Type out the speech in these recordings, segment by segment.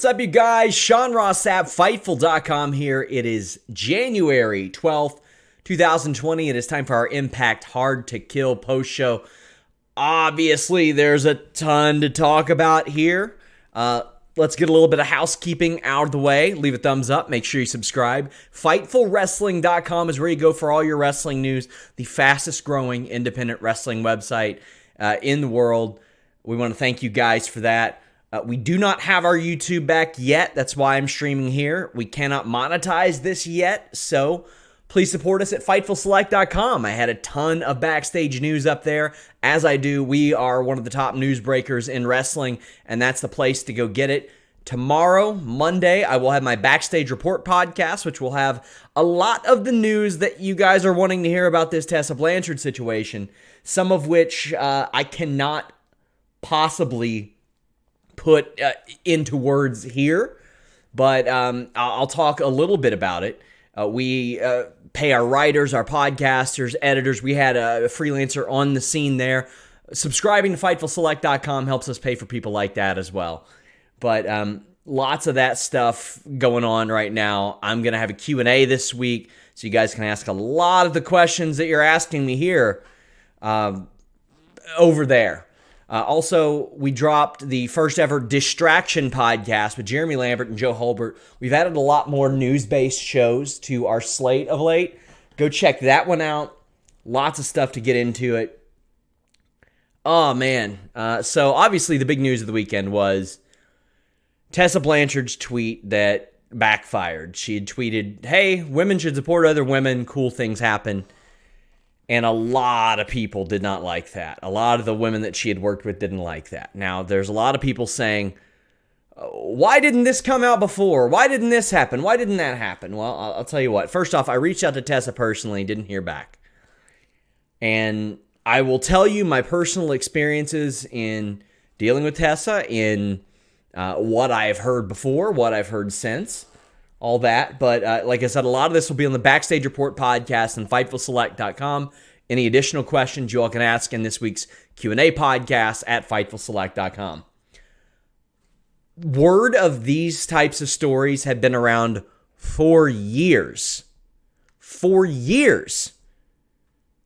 What's up, you guys? Ross Sapp, Fightful.com here. It is January 12th, 2020. It is time for our Impact Hard to Kill post show. Obviously, there's a ton to talk about here. Let's get a little bit of housekeeping out of the way. Leave a thumbs up. Make sure you subscribe. FightfulWrestling.com is where you go for all your wrestling news. The fastest growing independent wrestling website in the world. We want to thank you guys for that. We do not have our YouTube back yet. That's why I'm streaming here. We cannot monetize this yet, so please support us at FightfulSelect.com. I had a ton of backstage news up there. As I do, we are one of the top news breakers in wrestling, and that's the place to go get it. Tomorrow, Monday, I will have my Backstage Report podcast, which will have a lot of the news that you guys are wanting to hear about this Tessa Blanchard situation, some of which I cannot possibly put into words here, but I'll talk a little bit about it. We pay our writers, our podcasters, editors. We had a freelancer on the scene there. Subscribing to FightfulSelect.com helps us pay for people like that as well. But lots of that stuff going on right now. I'm going to have a Q&A this week, so you guys can ask a lot of the questions that you're asking me here over there. Also, we dropped the first ever Distraction podcast with Jeremy Lambert and Joe Holbert. We've added a lot more news-based shows to our slate of late. Go check that one out. Lots of stuff to get into it. Oh, man. So, obviously, the big news of the weekend was Tessa Blanchard's tweet that backfired. She had tweeted, hey, women should support other women. Cool things happen. And a lot of people did not like that. A lot of the women that she had worked with didn't like that. Now, there's a lot of people saying, why didn't this come out before? Why didn't this happen? Why didn't that happen? Well, I'll tell you what. First off, I reached out to Tessa personally, didn't hear back. And I will tell you my personal experiences in dealing with Tessa, in what I've heard before, what I've heard since. All that, but like I said, a lot of this will be on the Backstage Report podcast and FightfulSelect.com. Any additional questions you all can ask in this week's Q&A podcast at FightfulSelect.com. Word of these types of stories had been around for years. For years.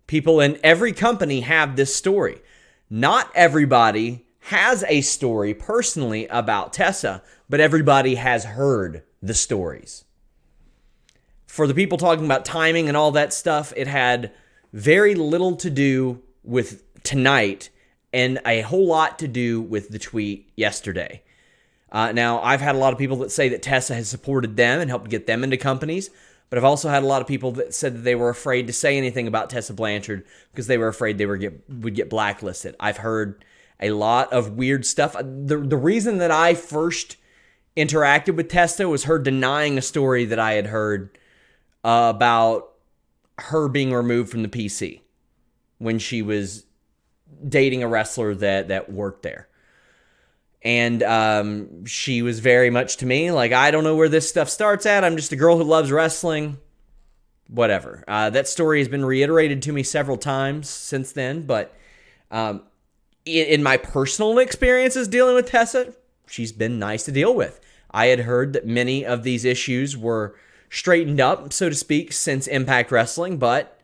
People in every company have this story. Not everybody has a story personally about Tessa, but everybody has heard the stories. For the people talking about timing and all that stuff, it had very little to do with tonight and a whole lot to do with the tweet yesterday. Now, I've had a lot of people that say that Tessa has supported them and helped get them into companies, but I've also had a lot of people that said that they were afraid to say anything about Tessa Blanchard because they were afraid they would get blacklisted. I've heard a lot of weird stuff. The reason that I first interacted with Tessa was her denying a story that I had heard about her being removed from the PC when she was dating a wrestler that worked there. And she was very much to me like, I don't know where this stuff starts at. I'm just a girl who loves wrestling. Whatever. That story has been reiterated to me several times since then, but in my personal experiences dealing with Tessa, she's been nice to deal with. I had heard that many of these issues were straightened up, so to speak, since Impact Wrestling, but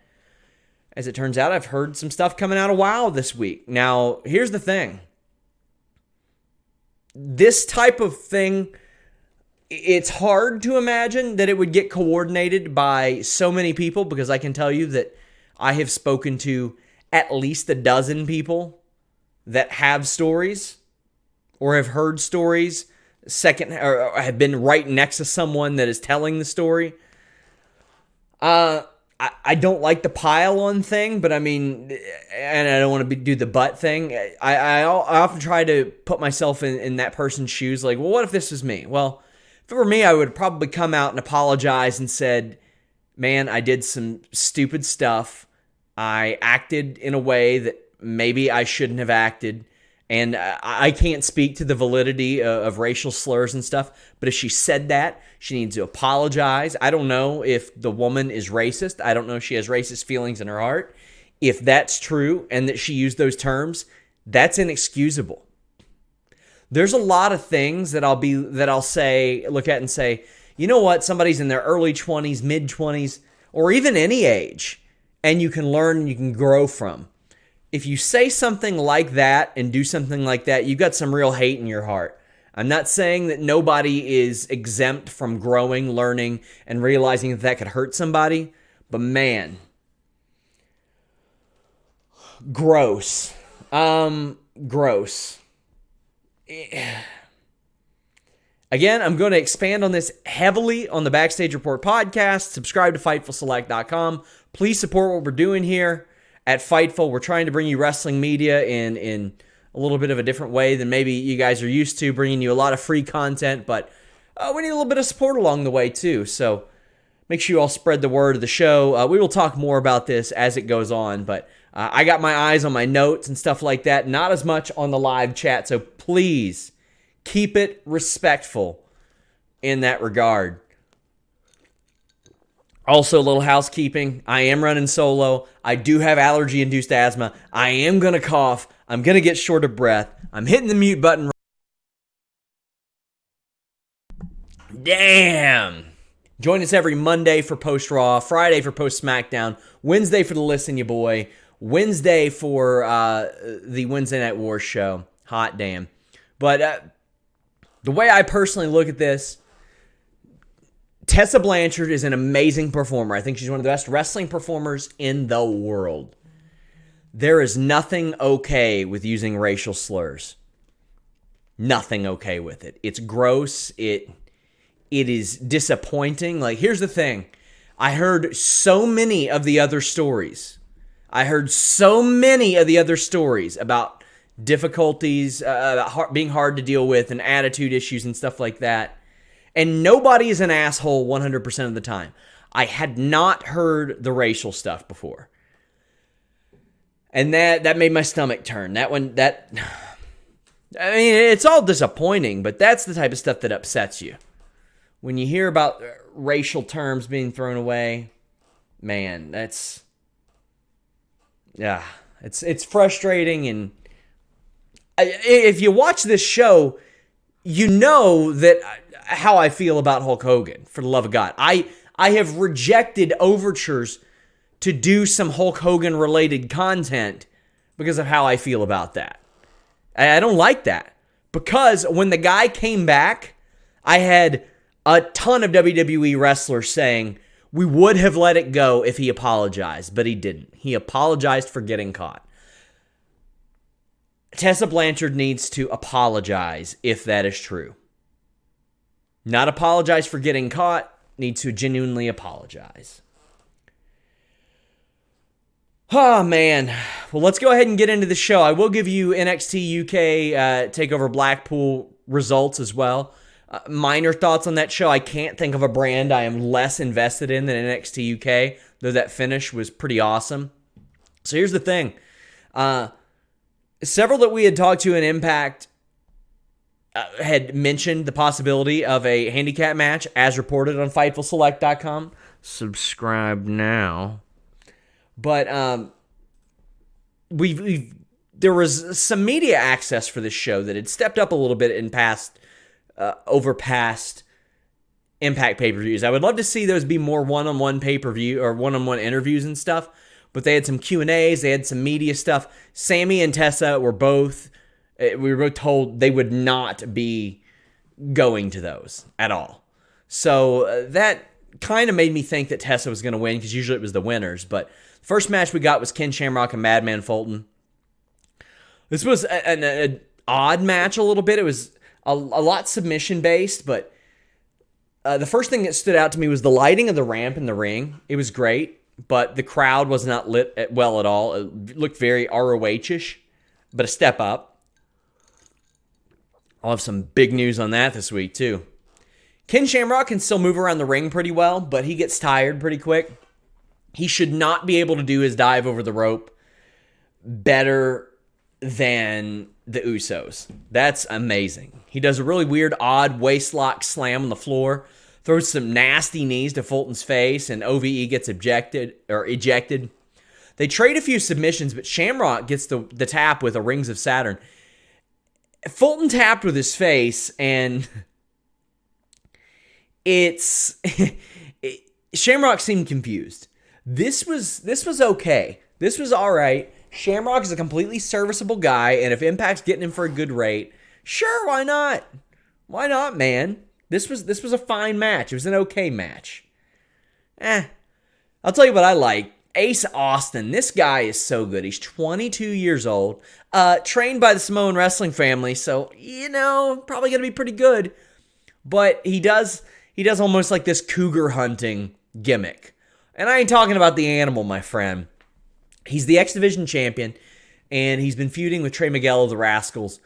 as it turns out, I've heard some stuff coming out of WoW this week. Now, here's the thing. This type of thing, it's hard to imagine that it would get coordinated by so many people, because I can tell you that I have spoken to at least a dozen people that have stories or have heard stories or have been right next to someone that is telling the story. I don't like the pile on thing, but I mean, and I don't want to do the butt thing. I often try to put myself in that person's shoes. Like, well, what if this was me? Well, if it were me, I would probably come out and apologize and said, man, I did some stupid stuff. I acted in a way that maybe I shouldn't have acted. And I can't speak to the validity of racial slurs and stuff, but if she said that, she needs to apologize. I don't know if the woman is racist. I don't know if she has racist feelings in her heart. If that's true and that she used those terms, that's inexcusable. There's a lot of things that I'll say, look at and say, you know what? Somebody's in their early 20s, mid 20s, or even any age, and you can learn and you can grow from. If you say something like that and do something like that, you've got some real hate in your heart. I'm not saying that nobody is exempt from growing, learning, and realizing that that could hurt somebody, but man, gross. Gross. Again, I'm going to expand on this heavily on the Backstage Report podcast. Subscribe to FightfulSelect.com. Please support what we're doing here at Fightful. We're trying to bring you wrestling media in a little bit of a different way than maybe you guys are used to, bringing you a lot of free content, but we need a little bit of support along the way too. So make sure you all spread the word of the show. We will talk more about this as it goes on, but I got my eyes on my notes and stuff like that, not as much on the live chat, so please keep it respectful in that regard. Also, a little housekeeping. I am running solo. I do have allergy-induced asthma. I am going to cough. I'm going to get short of breath. I'm hitting the mute button. Damn. Join us every Monday for Post Raw, Friday for Post SmackDown, Wednesday for the Listen Ya Boy, Wednesday for the Wednesday Night Wars show. Hot damn. But the way I personally look at this, Tessa Blanchard is an amazing performer. I think she's one of the best wrestling performers in the world. There is nothing okay with using racial slurs. Nothing okay with it. It's gross. It is disappointing. Like, here's the thing. I heard so many of the other stories. About difficulties, being hard to deal with, and attitude issues and stuff like that. And nobody is an asshole 100% of the time. I had not heard the racial stuff before. And that made my stomach turn. I mean, it's all disappointing, but that's the type of stuff that upsets you. When you hear about racial terms being thrown away, man, it's frustrating. And if you watch this show, you know that how I feel about Hulk Hogan, for the love of God. I have rejected overtures to do some Hulk Hogan related content because of how I feel about that. I don't like that. Because when the guy came back, I had a ton of WWE wrestlers saying, we would have let it go if he apologized, but he didn't. He apologized for getting caught. Tessa Blanchard needs to apologize if that is true. Not apologize for getting caught, needs to genuinely apologize. Oh, man. Well, let's go ahead and get into the show. I will give you NXT UK Takeover Blackpool results as well. Minor thoughts on that show. I can't think of a brand I am less invested in than NXT UK, though that finish was pretty awesome. So here's the thing. Several that we had talked to in Impact had mentioned the possibility of a handicap match, as reported on FightfulSelect.com. Subscribe now. But there was some media access for this show that had stepped up a little bit in past Impact pay-per-views. I would love to see those be more one-on-one pay-per-view or one-on-one interviews and stuff. But they had some Q&As, they had some media stuff. Sami and Tessa we were both told they would not be going to those at all. So that kind of made me think that Tessa was going to win, because usually it was the winners. But the first match we got was Ken Shamrock and Madman Fulton. This was an odd match a little bit. It was a lot submission-based, but the first thing that stood out to me was the lighting of the ramp in the ring. It was great, but the crowd was not lit well at all. It looked very ROH-ish, but a step up. I'll have some big news on that this week, too. Ken Shamrock can still move around the ring pretty well, but he gets tired pretty quick. He should not be able to do his dive over the rope better than the Usos. That's amazing. He does a really weird, odd waistlock slam on the floor, throws some nasty knees to Fulton's face, and OVE gets ejected. They trade a few submissions, but Shamrock gets the tap with a Rings of Saturn. Fulton tapped with his face, and Shamrock seemed confused. This was okay. This was all right. Shamrock is a completely serviceable guy, and if Impact's getting him for a good rate, sure, why not? Why not, man? This was a fine match. It was an okay match. I'll tell you what I like. Ace Austin. This guy is so good. He's 22 years old. Trained by the Samoan wrestling family, so, probably going to be pretty good. But he does almost like this cougar hunting gimmick. And I ain't talking about the animal, my friend. He's the X Division champion, and he's been feuding with Trey Miguel of the Rascals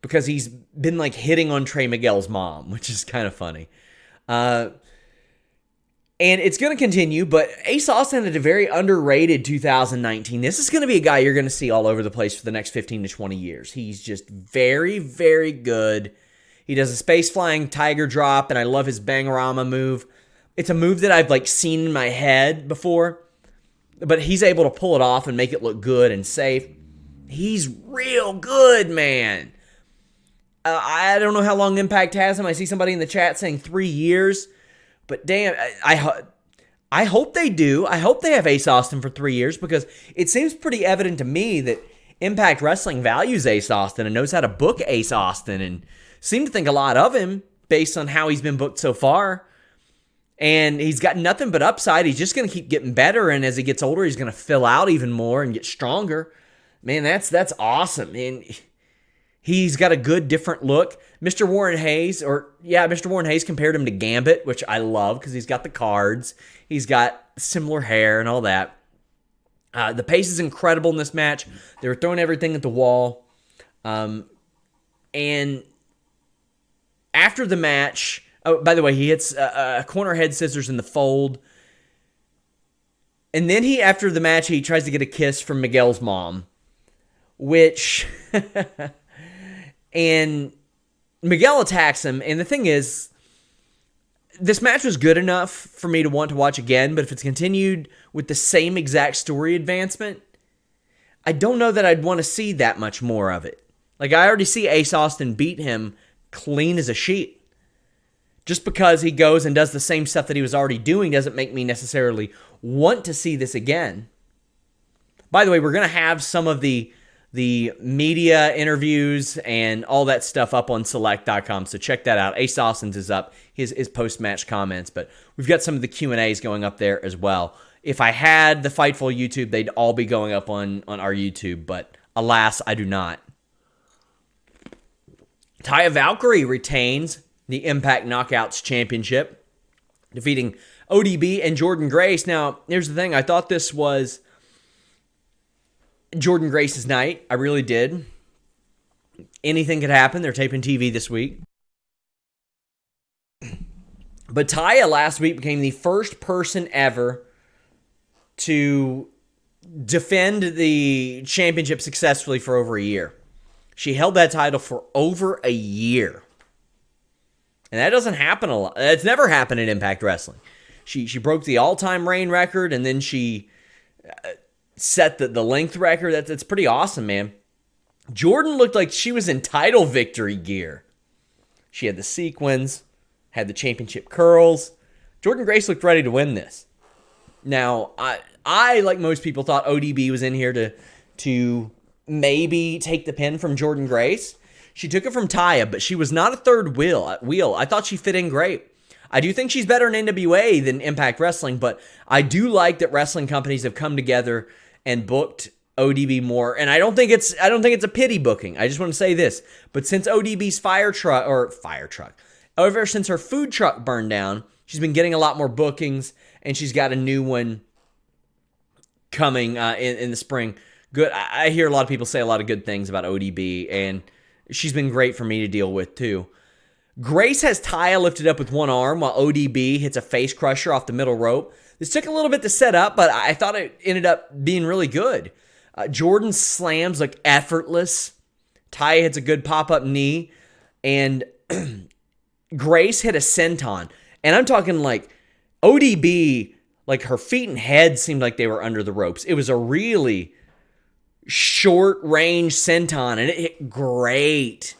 because he's been like hitting on Trey Miguel's mom, which is kind of funny. And it's going to continue, but Ace Austin had a very underrated 2019. This is going to be a guy you're going to see all over the place for the next 15 to 20 years. He's just very, very good. He does a space-flying tiger drop, and I love his Bangorama move. It's a move that I've seen in my head before, but he's able to pull it off and make it look good and safe. He's real good, man. I don't know how long Impact has him. I see somebody in the chat saying 3 years. But damn, I hope they do. I hope they have Ace Austin for 3 years because it seems pretty evident to me that Impact Wrestling values Ace Austin and knows how to book Ace Austin and seem to think a lot of him based on how he's been booked so far. And he's got nothing but upside. He's just going to keep getting better, and as he gets older, he's going to fill out even more and get stronger. Man, that's awesome. And he's got a good, different look. Mr. Warren Hayes compared him to Gambit, which I love because he's got the cards. He's got similar hair and all that. The pace is incredible in this match. They were throwing everything at the wall. And after the match, by the way, he hits a corner head scissors in the fold. And then after the match, he tries to get a kiss from Miguel's mom, which... And Miguel attacks him, and the thing is, this match was good enough for me to want to watch again, but if it's continued with the same exact story advancement, I don't know that I'd want to see that much more of it. I already see Ace Austin beat him clean as a sheet. Just because he goes and does the same stuff that he was already doing doesn't make me necessarily want to see this again. By the way, we're going to have some of the media interviews and all that stuff up on select.com, so check that out. Ace Austin's is up, his post-match comments, but we've got some of the Q&As going up there as well. If I had the Fightful YouTube, they'd all be going up on our YouTube, but alas, I do not. Taya Valkyrie retains the Impact Knockouts Championship, defeating ODB and Jordynne Grace. Now, here's the thing. I thought this was Jordynne Grace's night. I really did. Anything could happen. They're taping TV this week. But Taya last week became the first person ever to defend the championship successfully for over a year. She held that title for over a year. And that doesn't happen a lot. It's never happened in Impact Wrestling. She broke the all-time reign record, and then she set the length record. That's pretty awesome, man. Jordynne looked like she was in title victory gear. She had the sequins, had the championship curls. Jordynne Grace looked ready to win this. Now, I like most people, thought ODB was in here to maybe take the pin from Jordynne Grace. She took it from Taya, but she was not a third wheel. I thought she fit in great. I do think she's better in NWA than Impact Wrestling, but I do like that wrestling companies have come together and booked ODB more. And I don't think it's a pity booking. I just want to say this. But since ODB's ever since her food truck burned down, she's been getting a lot more bookings, and she's got a new one coming in the spring. Good. I hear a lot of people say a lot of good things about ODB, and she's been great for me to deal with too. Grace has Taya lifted up with one arm while ODB hits a face crusher off the middle rope. This took a little bit to set up, but I thought it ended up being really good. Jordynne slams look effortless. Taya hits a good pop-up knee, and Grace hit a senton. And I'm talking like ODB, like her feet and head seemed like they were under the ropes. It was a really short-range senton, and it hit great.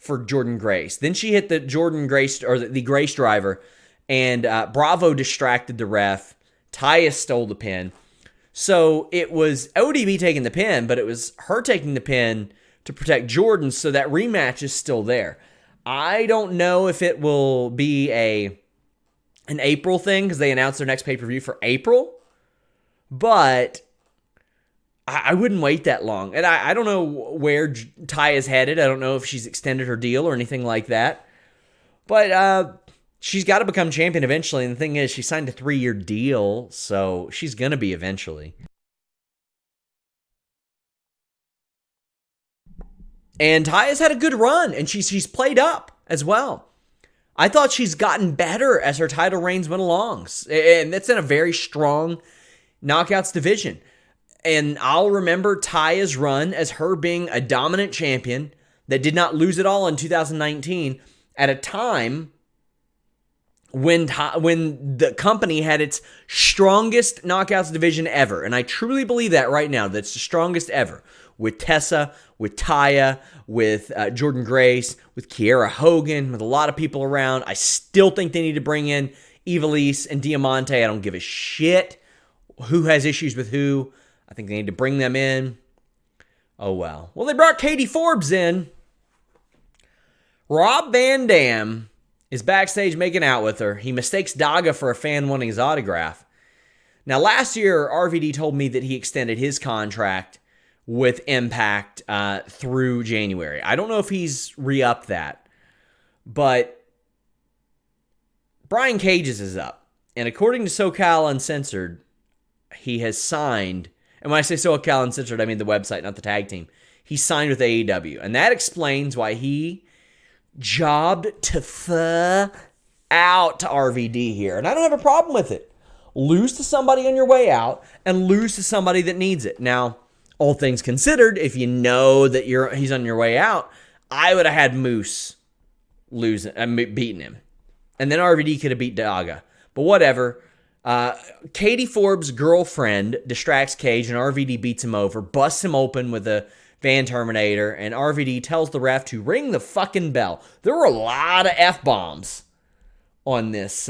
for Jordan Grace. Then she hit the Jordan Grace, or the Grace driver, and Bravo distracted the ref. Taya stole the pin. So it was ODB taking the pin, but it was her taking the pin to protect Jordan, so that rematch is still there. I don't know if it will be an April thing, because they announced their next pay-per-view for April, but I wouldn't wait that long. And I don't know where Taya's headed. I don't know if she's extended her deal or anything like that. But she's got to become champion eventually. And the thing is, she signed a 3-year deal, so she's going to be eventually. And Taya's had a good run, and she's played up as well. I thought she's gotten better as her title reigns went along. And that's in a very strong Knockouts division. And I'll remember Taya's run as her being a dominant champion that did not lose it all in 2019 at a time when the company had its strongest Knockouts division ever. And I truly believe that right now. That's the strongest ever. With Tessa, with Taya, with Jordan Grace, with Kiera Hogan, with a lot of people around. I still think they need to bring in Ivelisse and Diamante. I don't give a shit who has issues with who. I think they need to bring them in. Oh, well. Well, they brought Katie Forbes in. Rob Van Dam is backstage making out with her. He mistakes Daga for a fan wanting his autograph. Now, last year, RVD told me that he extended his contract with Impact through January. I don't know if he's re-upped that. But Brian Cage's is up. And according to SoCal Uncensored, he has signed... And when I say SoCal Uncensored, I mean the website, not the tag team. He signed with AEW. And that explains why he jobbed to out to RVD here. And I don't have a problem with it. Lose to somebody on your way out and lose to somebody that needs it. Now, all things considered, if you know that he's on your way out, I would have had Moose beating him. And then RVD could have beat Daga. But whatever. Katie Forbes' girlfriend distracts Cage, and RVD beats him over, busts him open with a Van Terminator, and RVD tells the ref to ring the fucking bell. There were a lot of F-bombs on this.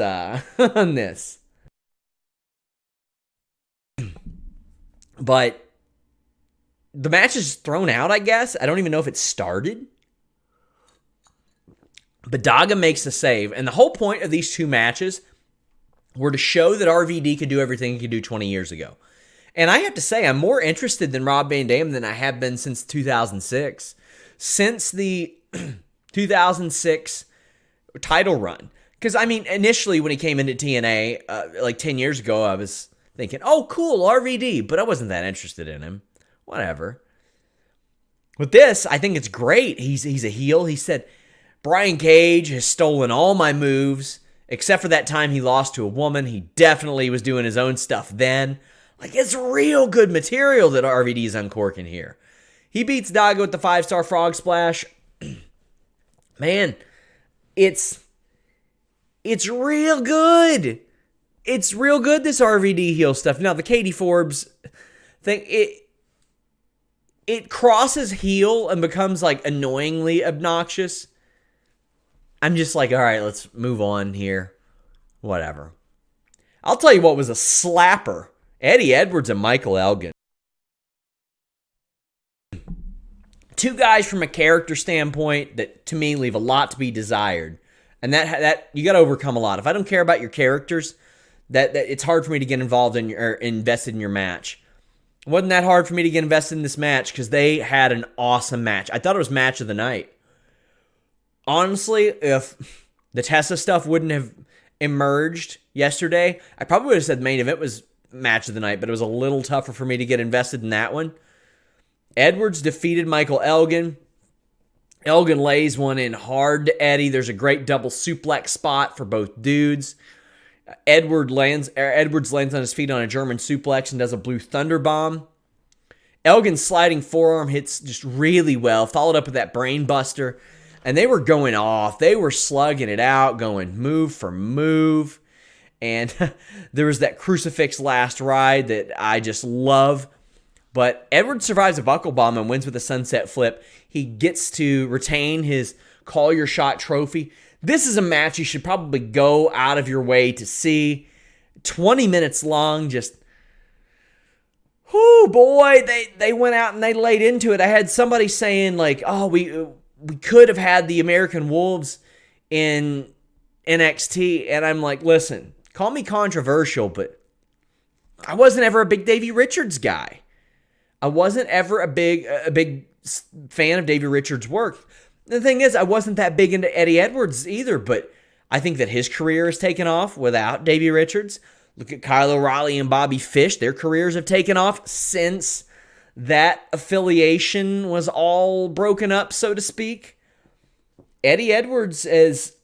But the match is thrown out, I guess. I don't even know if it started. But Daga makes the save, and the whole point of these two matches were to show that RVD could do everything he could do 20 years ago. And I have to say, I'm more interested in Rob Van Dam than I have been since 2006. Since the 2006 title run. Because, I mean, initially when he came into TNA, like 10 years ago, I was thinking, oh, cool, RVD. But I wasn't that interested in him. Whatever. With this, I think it's great. He's a heel. He said, Brian Cage has stolen all my moves. Except for that time he lost to a woman. He definitely was doing his own stuff then. Like, it's real good material that RVD is uncorking here. He beats Daga with the 5-star frog splash. Man, it's real good. It's real good, this RVD heel stuff. Now, the Katie Forbes thing, it crosses heel and becomes, like, annoyingly obnoxious. I'm just like, all right, let's move on here. Whatever. I'll tell you what was a slapper. Eddie Edwards and Michael Elgin. Two guys from a character standpoint that, to me, leave a lot to be desired. And that you got to overcome a lot. If I don't care about your characters, that it's hard for me to get involved in or invested in your match. It wasn't that hard for me to get invested in this match because they had an awesome match. I thought it was match of the night. Honestly, if the Tessa stuff wouldn't have emerged yesterday, I probably would have said main event was match of the night, but it was a little tougher for me to get invested in that one. Edwards defeated Michael Elgin. Elgin lays one in hard to Eddie. There's a great double suplex spot for both dudes. Edwards lands on his feet on a German suplex and does a blue thunder bomb. Elgin's sliding forearm hits just really well, followed up with that brain buster. And they were going off. They were slugging it out, going move for move. And there was that crucifix last ride that I just love. But Edwards survives a buckle bomb and wins with a sunset flip. He gets to retain his call your shot trophy. This is a match you should probably go out of your way to see. 20 minutes long, just, whoo, boy, they went out and they laid into it. I had somebody saying, like, oh, we could have had the American Wolves in NXT, and I'm like, listen, call me controversial, but I wasn't ever a big Davey Richards guy. I wasn't ever a big fan of Davey Richards' work. The thing is, I wasn't that big into Eddie Edwards either, but I think that his career has taken off without Davey Richards. Look at Kyle O'Reilly and Bobby Fish. Their careers have taken off since that affiliation was all broken up, so to speak. Eddie Edwards has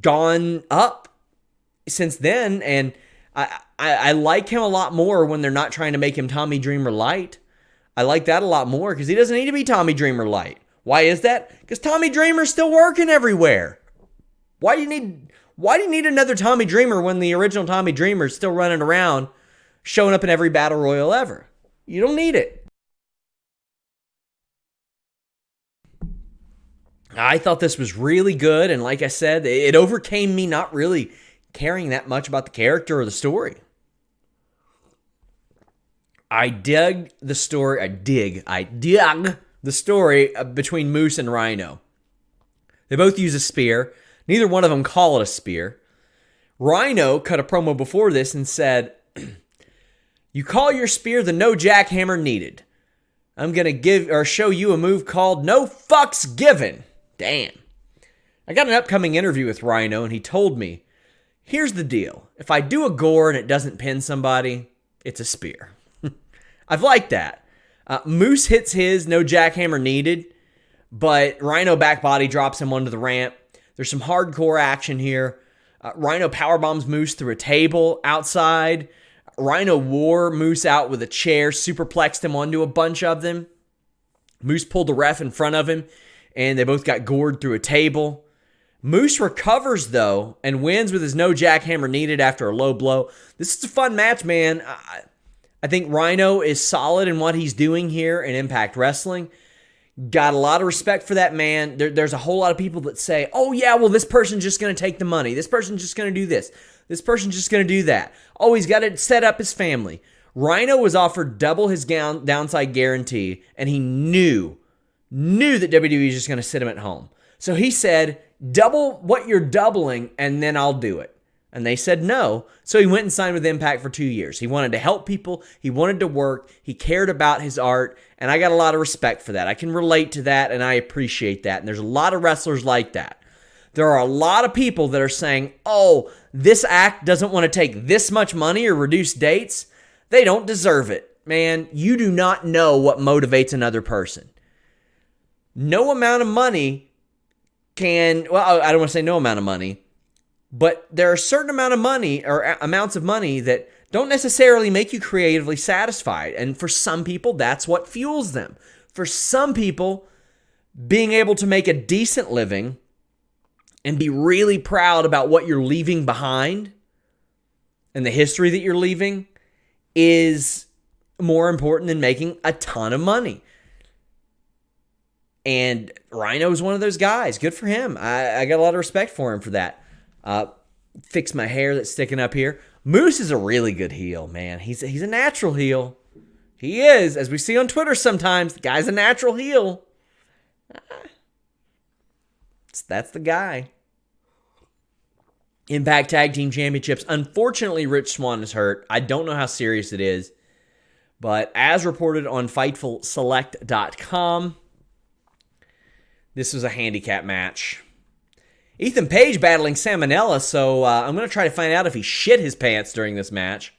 gone up since then, and I like him a lot more when they're not trying to make him Tommy Dreamer Light. I like that a lot more because he doesn't need to be Tommy Dreamer Light. Why is that? Because Tommy Dreamer's still working everywhere. Why do you need another Tommy Dreamer when the original Tommy Dreamer's still running around, showing up in every battle royal ever? You don't need it. I thought this was really good, and like I said, it overcame me not really caring that much about the character or the story. I dug the story. I dug the story between Moose and Rhino. They both use a spear. Neither one of them call it a spear. Rhino cut a promo before this and said, "You call your spear the no jackhammer needed. I'm going to show you a move called no fucks given." Damn. I got an upcoming interview with Rhino, and he told me, here's the deal. If I do a gore and it doesn't pin somebody, it's a spear. I've liked that. Moose hits his no jackhammer needed, but Rhino back body drops him onto the ramp. There's some hardcore action here. Rhino powerbombs Moose through a table outside. Rhino wore Moose out with a chair, superplexed him onto a bunch of them. Moose pulled the ref in front of him, and they both got gored through a table. Moose recovers, though, and wins with his no jackhammer needed after a low blow. This is a fun match, man. I think Rhino is solid in what he's doing here in Impact Wrestling. Got a lot of respect for that man. There's a whole lot of people that say, oh, yeah, well, this person's just going to take the money. This person's just going to do this. This person's just going to do that. Oh, he's got to set up his family. Rhino was offered double his downside guarantee, and he knew that WWE was just going to sit him at home. So he said, double what you're doubling, and then I'll do it. And they said no. So he went and signed with Impact for 2 years. He wanted to help people. He wanted to work. He cared about his art. And I got a lot of respect for that. I can relate to that, and I appreciate that. And there's a lot of wrestlers like that. There are a lot of people that are saying, oh, this act doesn't want to take this much money or reduce dates. They don't deserve it. Man, you do not know what motivates another person. No amount of money can, well, I don't want to say no amount of money, but there are a certain amount of money or amounts of money that don't necessarily make you creatively satisfied. And for some people, that's what fuels them. For some people, being able to make a decent living and be really proud about what you're leaving behind and the history that you're leaving is more important than making a ton of money. And Rhino is one of those guys. Good for him. I got a lot of respect for him for that. Fix my hair that's sticking up here. Moose is a really good heel, man. He's a natural heel. He is, as we see on Twitter sometimes. The guy's a natural heel. That's the guy. Impact Tag Team Championships. Unfortunately, Rich Swann is hurt. I don't know how serious it is. But as reported on FightfulSelect.com, this was a handicap match. Ethan Page battling Salmonella, so I'm going to try to find out if he shit his pants during this match.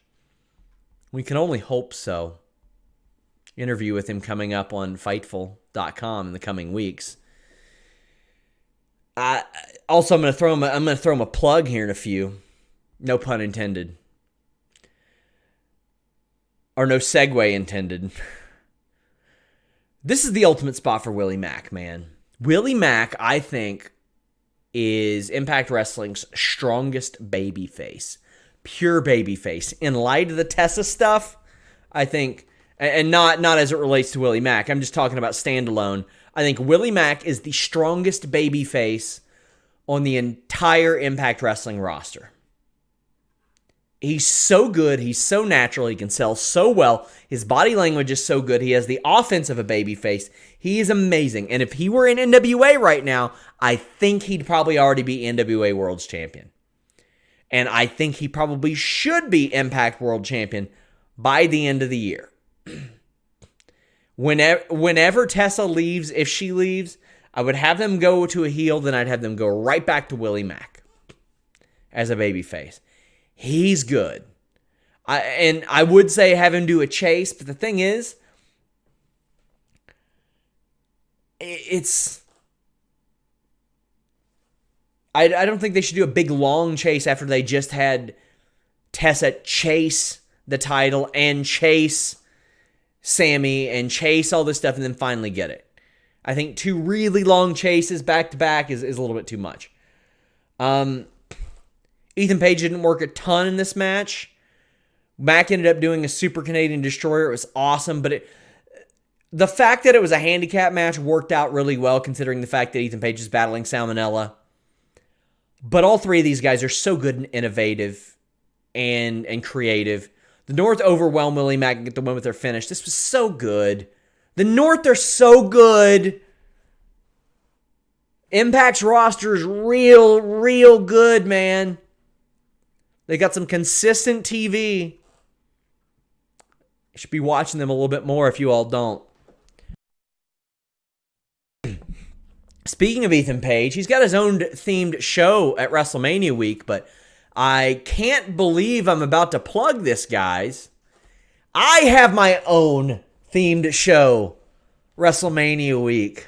We can only hope so. Interview with him coming up on Fightful.com in the coming weeks. Also, I'm going to throw him a plug here in a few. No pun intended. Or no segue intended. This is the ultimate spot for Willy Mack, man. Willy Mack, I think, is Impact Wrestling's strongest babyface. Pure babyface. In light of the Tessa stuff, I think And not as it relates to Willy Mack. I'm just talking about standalone. I think Willy Mack is the strongest babyface on the entire Impact Wrestling roster. He's so good. He's so natural. He can sell so well. His body language is so good. He has the offense of a babyface. He is amazing. And if he were in NWA right now, I think he'd probably already be NWA World's Champion. And I think he probably should be Impact World Champion by the end of the year. Whenever Tessa leaves, if she leaves, I would have them go to a heel, then I'd have them go right back to Willy Mack as a babyface. He's good. I would say have him do a chase, but the thing is, I don't think they should do a big long chase after they just had Tessa chase the title and chase Sami and chase all this stuff and then finally get it. I think 2 really long chases back to back is a little bit too much. Ethan Page didn't work a ton in this match. Mack ended up doing a Super Canadian Destroyer. It was awesome, but the fact that it was a handicap match worked out really well considering the fact that Ethan Page is battling salmonella. But all 3 of these guys are so good and innovative and creative. The North overwhelmed Willy Mack and get the win with their finish. This was so good. The North are so good. Impact's roster is real good, man. They got some consistent TV. You should be watching them a little bit more if you all don't. Speaking of Ethan Page, he's got his own themed show at WrestleMania week, but I can't believe I'm about to plug this, guys. I have my own themed show, WrestleMania week.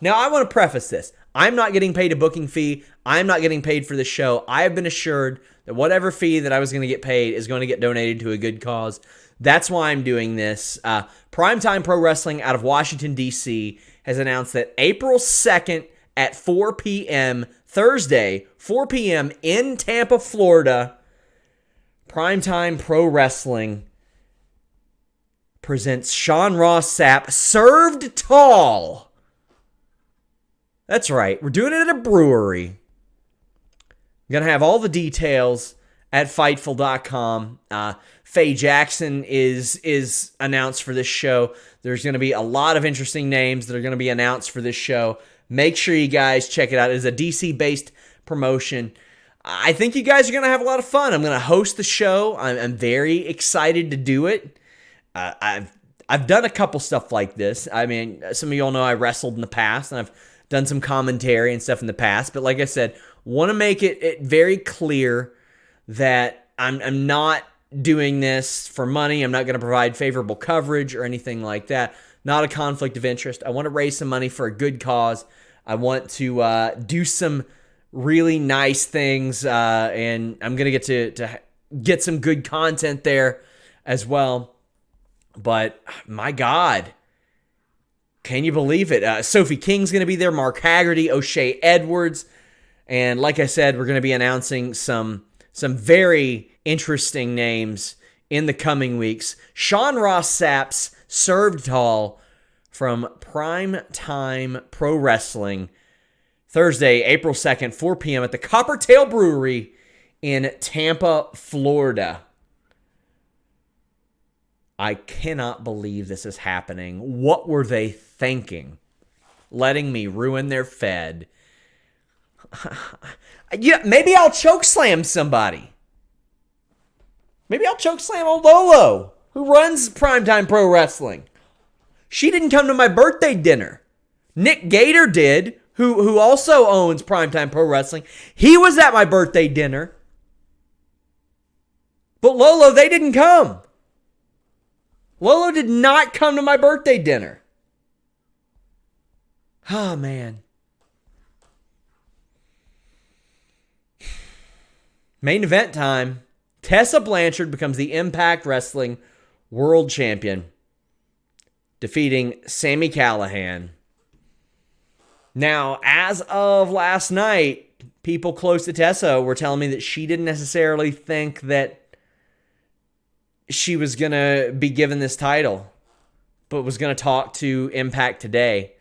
Now, I want to preface this. I'm not getting paid a booking fee. I'm not getting paid for the show. I have been assured that whatever fee that I was going to get paid is going to get donated to a good cause. That's why I'm doing this. Primetime Pro Wrestling out of Washington, D.C. has announced that April 2nd at 4 p.m., Thursday, 4 p.m. in Tampa, Florida, Primetime Pro Wrestling presents Sean Ross Sapp Served Tall. That's right. We're doing it at a brewery. I'm going to have all the details at Fightful.com. Faye Jackson is announced for this show. There's going to be a lot of interesting names that are going to be announced for this show. Make sure you guys check it out. It is a DC-based promotion. I think you guys are going to have a lot of fun. I'm going to host the show. I'm very excited to do it. I've done a couple stuff like this. I mean, some of you all know I wrestled in the past, and I've done some commentary and stuff in the past. But like I said, want to make it very clear that I'm not doing this for money. I'm not going to provide favorable coverage or anything like that. Not a conflict of interest. I want to raise some money for a good cause. I want to do some really nice things, and I'm going to get to get some good content there as well. But my God, can you believe it? Sophie King's going to be there, Mark Haggerty, O'Shea Edwards, and like I said, we're going to be announcing some very interesting names in the coming weeks. Sean Ross Sapp's Served Tall from Primetime Pro Wrestling, Thursday, April 2nd, 4 p.m. at the Coppertail Brewery in Tampa, Florida. I cannot believe this is happening. What were they thinking? Letting me ruin their Fed. Yeah, maybe I'll chokeslam somebody. Maybe I'll chokeslam old Lolo, who runs Primetime Pro Wrestling. She didn't come to my birthday dinner. Nick Gator did, who also owns Primetime Pro Wrestling. He was at my birthday dinner. But Lolo, they didn't come. Lolo did not come to my birthday dinner. Oh, man. Main event time. Tessa Blanchard becomes the Impact Wrestling World Champion, defeating Sami Callihan. Now, as of last night, people close to Tessa were telling me that she didn't necessarily think that she was going to be given this title, but was going to talk to Impact today.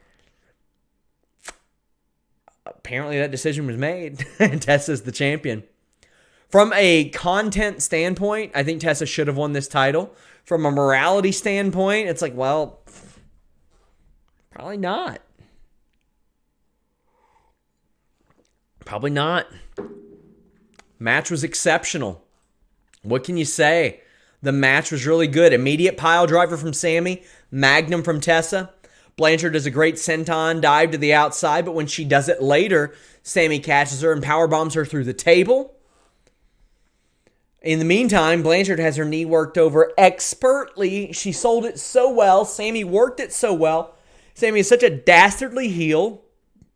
Apparently that decision was made, and Tessa's the champion. From a content standpoint, I think Tessa should have won this title. From a morality standpoint, it's like, well, probably not. Probably not. Match was exceptional. What can you say? The match was really good. Immediate pile driver from Sami. Magnum from Tessa. Blanchard does a great senton dive to the outside, but when she does it later, Sami catches her and powerbombs her through the table. In the meantime, Blanchard has her knee worked over expertly. She sold it so well. Sami worked it so well. Sami is such a dastardly heel,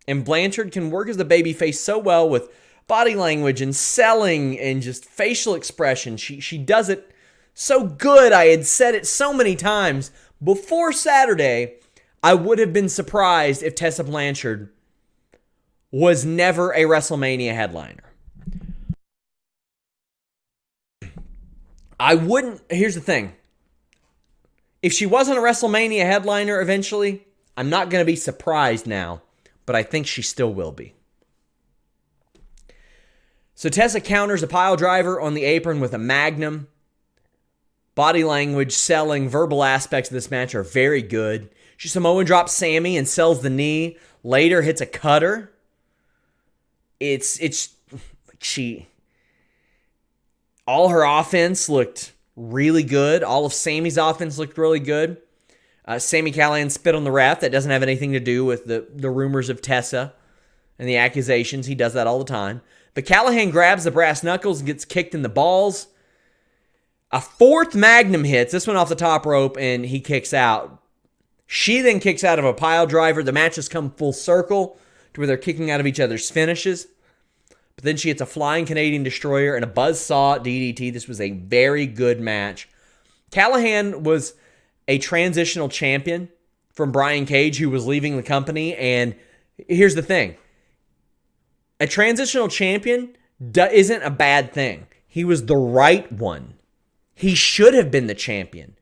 and Blanchard can work as the babyface so well with body language and selling and just facial expression. She does it so good. I had said it so many times. Before Saturday, I would have been surprised if Tessa Blanchard was never a WrestleMania headliner. I wouldn't. Here's the thing. If she wasn't a WrestleMania headliner eventually, I'm not going to be surprised now, but I think she still will be. So Tessa counters a pile driver on the apron with a magnum. Body language, selling, verbal aspects of this match are very good. She Samoan drops Sami and sells the knee. Later hits a cutter. All her offense looked really good. All of Sami's offense looked really good. Sami Callihan spit on the ref. That doesn't have anything to do with the rumors of Tessa and the accusations. He does that all the time. But Callihan grabs the brass knuckles and gets kicked in the balls. A fourth magnum hits, this one off the top rope, and he kicks out. She then kicks out of a pile driver. The match has come full circle to where they're kicking out of each other's finishes. But then she hits a flying Canadian destroyer and a buzzsaw DDT. This was a very good match. Callihan was a transitional champion from Brian Cage, who was leaving the company. And here's the thing. A transitional champion isn't a bad thing. He was the right one. He should have been the champion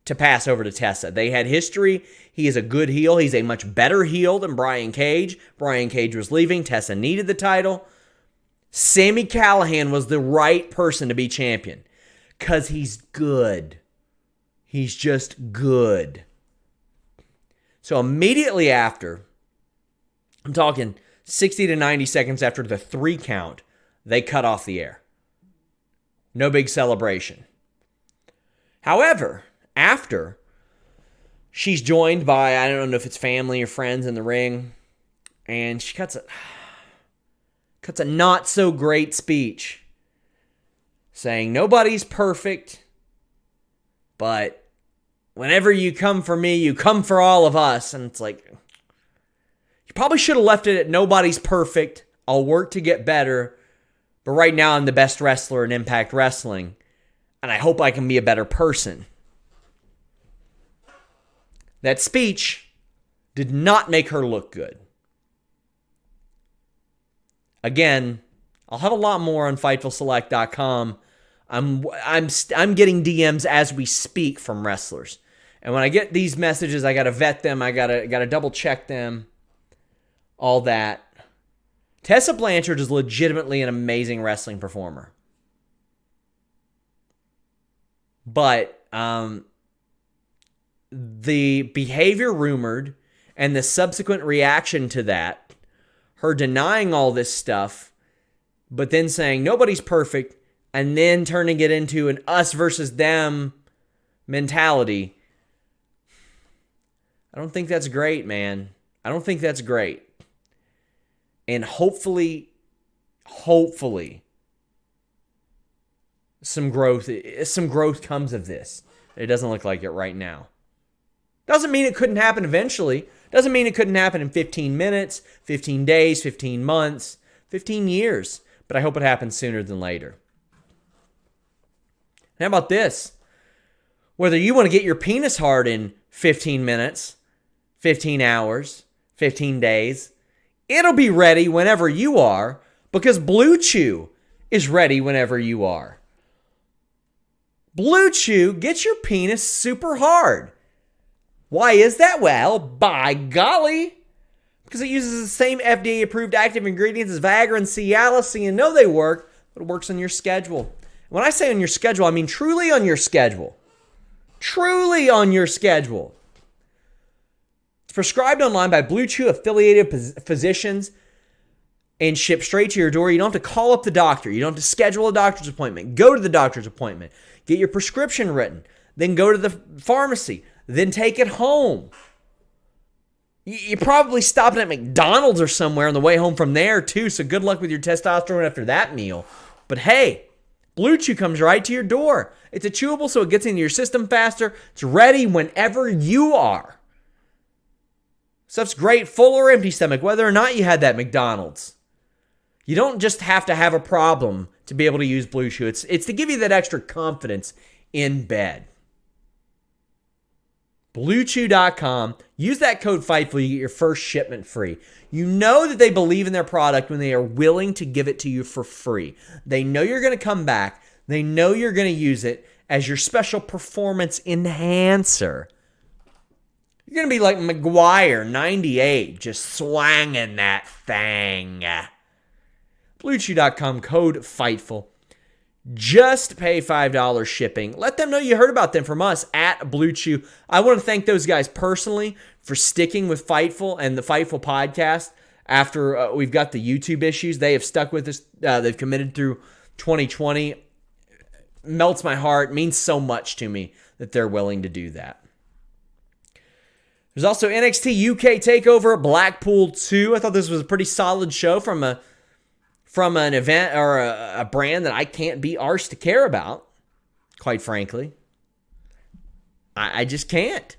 to pass over to Tessa. They had history. He is a good heel. He's a much better heel than Brian Cage. Brian Cage was leaving. Tessa needed the title. Sami Callihan was the right person to be champion because he's good. He's just good. So immediately after, I'm talking 60 to 90 seconds after the 3 count, they cut off the air. No big celebration. However, after, she's joined by, I don't know if it's family or friends in the ring, and she cuts a not so great speech saying nobody's perfect, but whenever you come for me, you come for all of us. And it's like, you probably should have left it at nobody's perfect. I'll work to get better, but right now I'm the best wrestler in Impact Wrestling, and I hope I can be a better person. That speech did not make her look good. Again, I'll have a lot more on FightfulSelect.com. I'm getting DMs as we speak from wrestlers. And when I get these messages, I got to vet them. I got to double check them. All that. Tessa Blanchard is legitimately an amazing wrestling performer. But the behavior rumored and the subsequent reaction to that, her denying all this stuff, but then saying nobody's perfect, and then turning it into an us versus them mentality, I don't think that's great, man. I don't think that's great. And hopefully, some growth comes of this. It doesn't look like it right now. Doesn't mean it couldn't happen eventually. Doesn't mean it couldn't happen in 15 minutes, 15 days, 15 months, 15 years. But I hope it happens sooner than later. How about this? Whether you want to get your penis hard in 15 minutes, 15 hours, 15 days, it'll be ready whenever you are, because Blue Chew is ready whenever you are. Blue Chew gets your penis super hard. Why is that? Well, by golly, because it uses the same FDA-approved active ingredients as Viagra and Cialis, so you know they work, but it works on your schedule. When I say on your schedule, I mean truly on your schedule. Truly on your schedule. It's prescribed online by Blue Chew affiliated physicians and shipped straight to your door. You don't have to call up the doctor. You don't have to schedule a doctor's appointment. Go to the doctor's appointment. Get your prescription written. Then go to the pharmacy. Then take it home. You're probably stopping at McDonald's or somewhere on the way home from there too, so good luck with your testosterone after that meal. But hey, Blue Chew comes right to your door. It's a chewable, so it gets into your system faster. It's ready whenever you are. Stuff's great, full or empty stomach, whether or not you had that McDonald's. You don't just have to have a problem to be able to use Blue Chew. It's to give you that extra confidence in bed. BlueChew.com. Use that code Fightful. You get your first shipment free. You know that they believe in their product when they are willing to give it to you for free. They know you're going to come back. They know you're going to use it as your special performance enhancer. You're going to be like McGuire, 98, just swanging that thing. BlueChew.com, code Fightful. Just pay $5 shipping. Let them know you heard about them from us at Blue Chew. I want to thank those guys personally for sticking with Fightful and the Fightful podcast after we've got the YouTube issues. They have stuck with us. They've committed through 2020. Melts my heart. Means so much to me that they're willing to do that. There's also Nxt UK Takeover Blackpool 2. I thought this was a pretty solid show from an event or a brand that I can't be arsed to care about, quite frankly. I just can't.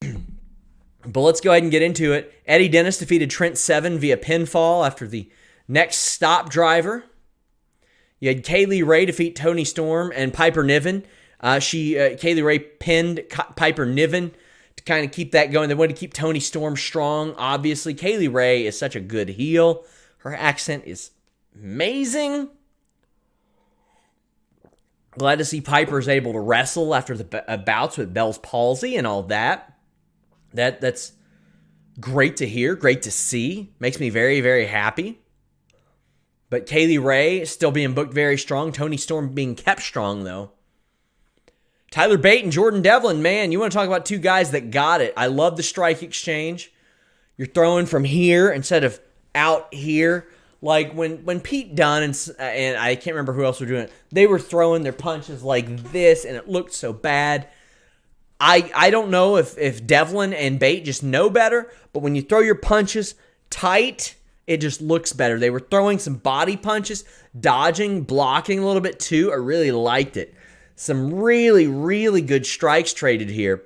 But let's go ahead and get into it. Eddie Dennis defeated Trent Seven via pinfall after the next stop driver. You had Kaylee Ray defeat Toni Storm and Piper Niven. Kaylee Ray pinned Piper Niven to kind of keep that going. They wanted to keep Toni Storm strong, obviously. Kaylee Ray is such a good heel. Her accent is amazing. Glad to see Piper's able to wrestle after the bouts with Bell's palsy and all that. That's great to hear, great to see. Makes me very, very happy. But Kaylee Ray still being booked very strong. Toni Storm being kept strong, though. Tyler Bate and Jordan Devlin, man, you want to talk about two guys that got it. I love the strike exchange. You're throwing from here instead of out here. Like when Pete Dunne and I can't remember who else were doing it, they were throwing their punches like this, and it looked so bad. I don't know if Devlin and Bate just know better, but when you throw your punches tight, it just looks better. They were throwing some body punches, dodging, blocking a little bit too. I really liked it. Some really, really good strikes traded here.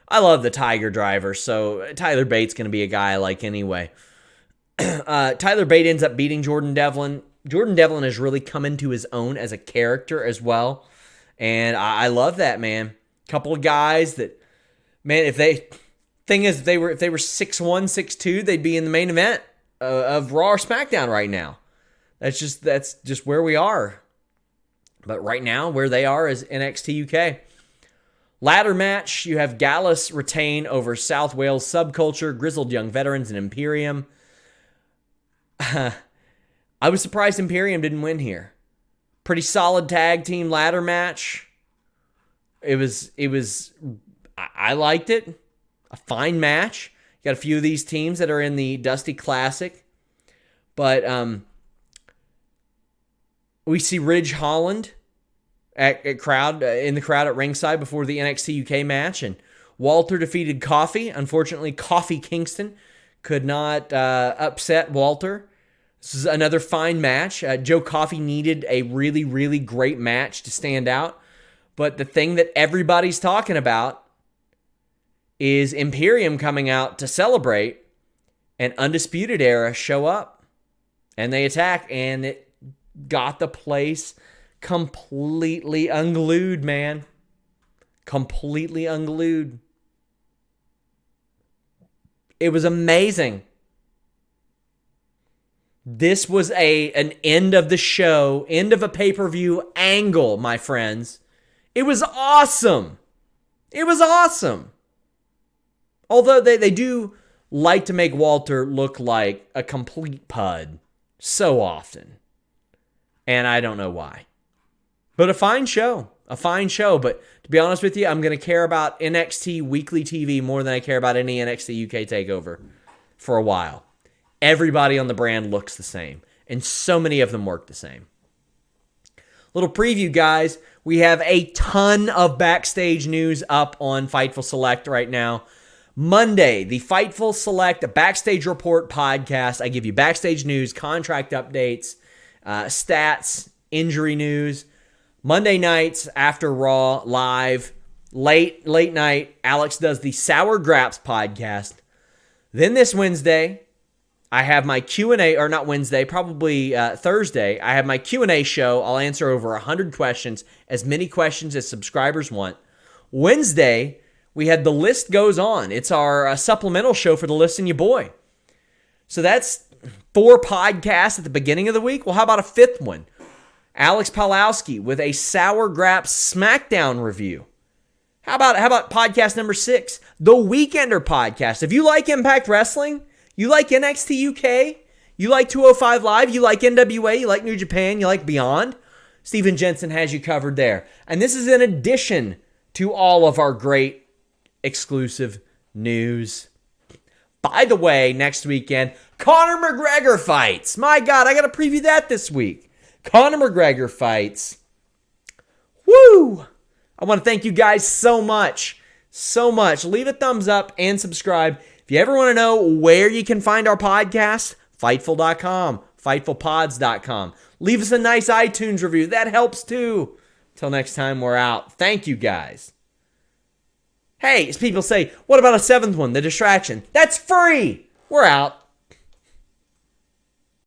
I love the Tiger driver, so Tyler Bate's going to be a guy I like anyway. Tyler Bate ends up beating Jordan Devlin. Jordan Devlin has really come into his own as a character as well, and I love that, man. Couple of guys that, man, if they were 6'1", 6'2", they'd be in the main event of Raw or SmackDown right now. That's just where we are. But right now, where they are is NXT UK. Ladder match, you have Gallus retain over South Wales Subculture, Grizzled Young Veterans, and Imperium. I was surprised Imperium didn't win here. Pretty solid tag team ladder match. I liked it. A fine match. You got a few of these teams that are in the Dusty Classic. But we see Ridge Holland in the crowd at ringside before the NXT UK match, and Walter defeated Coffey. Unfortunately, Coffey Kingston could not upset Walter. This is another fine match. Joe Coffey needed a really, really great match to stand out, but the thing that everybody's talking about is Imperium coming out to celebrate, and Undisputed Era show up, and they attack, and it got the place completely unglued, man. Completely unglued. It was amazing. This was an end of the show, end of a pay-per-view angle, my friends. It was awesome. It was awesome. Although they do like to make Walter look like a complete pud so often. And I don't know why. But a fine show. A fine show. But to be honest with you, I'm going to care about NXT Weekly TV more than I care about any NXT UK Takeover for a while. Everybody on the brand looks the same. And so many of them work the same. Little preview, guys. We have a ton of backstage news up on Fightful Select right now. Monday, the Fightful Select Backstage Report podcast. I give you backstage news, contract updates, stats, injury news. Monday nights after Raw, live, late night, Alex does the Sour Graps podcast. Then this Wednesday, I have my Q&A, or not Wednesday, probably Thursday. I have my Q&A show. I'll answer over 100 questions, as many questions as subscribers want. Wednesday, we had The List Goes On. It's our supplemental show for The List and Your Boy. So that's 4 podcasts at the beginning of the week. Well, how about a 5th one? Alex Palowski with a Sour Graps SmackDown review. How about podcast number 6? The Weekender podcast. If you like Impact Wrestling, you like NXT UK, you like 205 Live, you like NWA, you like New Japan, you like Beyond, Steven Jensen has you covered there. And this is in addition to all of our great exclusive news. By the way, next weekend, Conor McGregor fights. My God, I got to preview that this week. Conor McGregor fights. Woo! I want to thank you guys so much. So much. Leave a thumbs up and subscribe. If you ever want to know where you can find our podcast, Fightful.com, FightfulPods.com. Leave us a nice iTunes review. That helps too. Till next time, we're out. Thank you guys. Hey, as people say, what about a 7th one, The Distraction? That's free. We're out.